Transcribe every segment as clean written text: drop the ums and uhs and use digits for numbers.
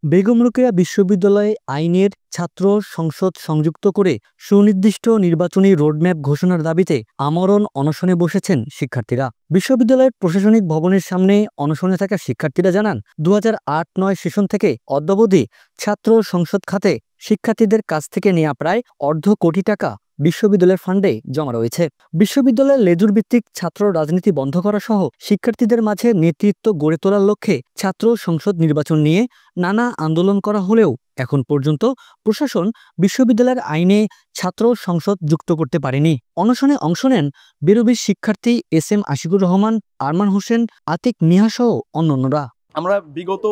বেগম রোকেয়া বিশ্ববিদ্যালয়ে আইনের ছাত্র সংসদ সংযুক্ত করে সুনির্দিষ্ট নির্বাচনী রোডম্যাপ ঘোষণার দাবিতে আমরণ অনশনে বসেছেন শিক্ষার্থীরা। বিশ্ববিদ্যালয়ের প্রশাসনিক ভবনের সামনে অনশনে থাকা শিক্ষার্থীরা জানান, 2008-9 সেশন থেকে অদ্যাবধি ছাত্র সংসদ খাতে শিক্ষার্থীদের কাছ থেকে নেওয়া প্রায় $1.5 কোটি টাকা বিশ্ববিদ্যালয়ের ফান্ডে জমা রয়েছে। বিশ্ববিদ্যালয়ের লেজুর ভিত্তিক ছাত্র রাজনীতি বন্ধ করা সহ শিক্ষার্থীদের মাঝে নেতৃত্ব গড়ে তোলার লক্ষ্যে ছাত্র সংসদ নির্বাচন নিয়ে নানা আন্দোলন করা হলেও এখন পর্যন্ত প্রশাসন বিশ্ববিদ্যালয়ের আইনে ছাত্র সংসদ যুক্ত করতে পারেনি। অনশনে অংশ নেন বিরোধী শিক্ষার্থী SM আশিকুর রহমান, আরমান হোসেন, আতিক মিয়া সহ অন্যান্যরা। আমরা বিগত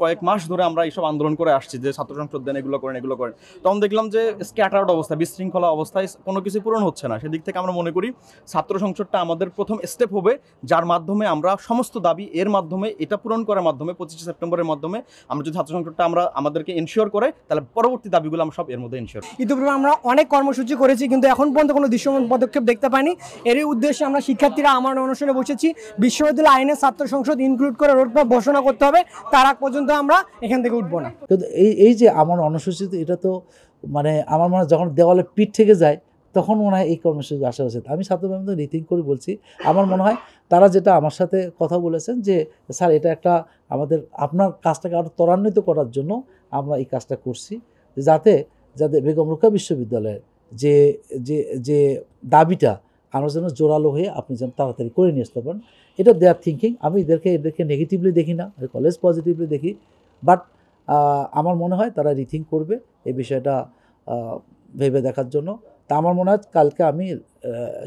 কয়েক মাস ধরে আমরা এইসব আন্দোলন করে আসছি যে ছাত্র সংসদ দেন, এগুলো করেন। তখন দেখলাম যে স্ক্যাটার্ড অবস্থা, বিশৃঙ্খলা অবস্থায় কোনো কিছু পূরণ হচ্ছে না। সেদিক থেকে আমরা মনে করি ছাত্র সংসদটা আমাদের প্রথম স্টেপ হবে, যার মাধ্যমে আমরা সমস্ত দাবি এর মাধ্যমে এটা পূরণ করার মাধ্যমে 25 সেপ্টেম্বরের মাধ্যমে আমরা যদি ছাত্র সংসদটা আমাদেরকে এনশিওর করে, তাহলে পরবর্তী দাবিগুলো আমরা সব এর মধ্যে এনশিওর। ইতিপূর্বে আমরা অনেক কর্মসূচি করেছি, কিন্তু এখন পর্যন্ত কোনো দৃশ্যমান পদক্ষেপ দেখতে পাইনি। এরই উদ্দেশ্যে আমরা শিক্ষার্থীরা আমার অনশনে বসেছি। বিশ্ববিদ্যালয় আইনে ছাত্র সংসদ ইনক্লুড করে রোডম্যাপ ঘোষণা করতে হবে, তার আগ পর্যন্ত আমরা এখান থেকে উঠবো না। কিন্তু এই যে আমার অনুসূচিত, এটা তো মানে আমার মনে হয় যখন দেওয়ালে পিঠ থেকে যায় তখন মনে হয় এই কর্মসূচি আসা উচিত। আমি ছাত্রবান্ধব রিথিং করে বলছি, আমার মনে হয় তারা যেটা আমার সাথে কথা বলেছেন যে স্যার এটা একটা আপনার কাজটাকে আরও ত্বরান্বিত করার জন্য আমরা এই কাজটা করছি, যাতে বেগম রোকেয়া বিশ্ববিদ্যালয়ের যে যে যে দাবিটা আমরা যেন জোরালো হয়ে আপনি যেন তাড়াতাড়ি করে নিয়ে আসতে পারেন, এটা দেয়ার থিঙ্কিং। আমি এদেরকে নেগেটিভলি দেখি না, কলেজ পজিটিভলি দেখি, বাট আমার মনে হয় তারা রিথিঙ্ক করবে এই বিষয়টা ভেবে দেখার জন্য। তা আমার মনে হয় কালকে আমি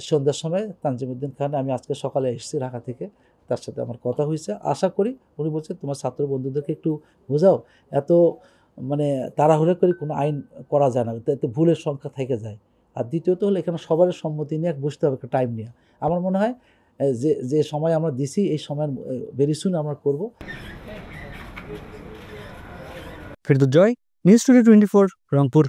সন্ধ্যার সময় তানজিমউদ্দিন খান, আমি আজকে সকালে এসেছি ঢাকা থেকে, তার সাথে আমার কথা হয়েছে। আশা করি উনি বলছেন তোমার ছাত্র বন্ধুদেরকে একটু বোঝাও, এত মানে তাড়াহুড়ো করে কোনো আইন করা যায় না, এতে ভুলের সংখ্যা থেকে যায়। আর দ্বিতীয়ত হলো এখানে সবার সম্মতি নিয়ে বসতে হবে, একটা টাইম নিয়ে। আমার মনে হয় যে সময় আমরা দিছি এই সময়ের ভেরি সুন আমরা করব। ফেরদৌস জয়, নিউজ টুডে 24, রংপুর।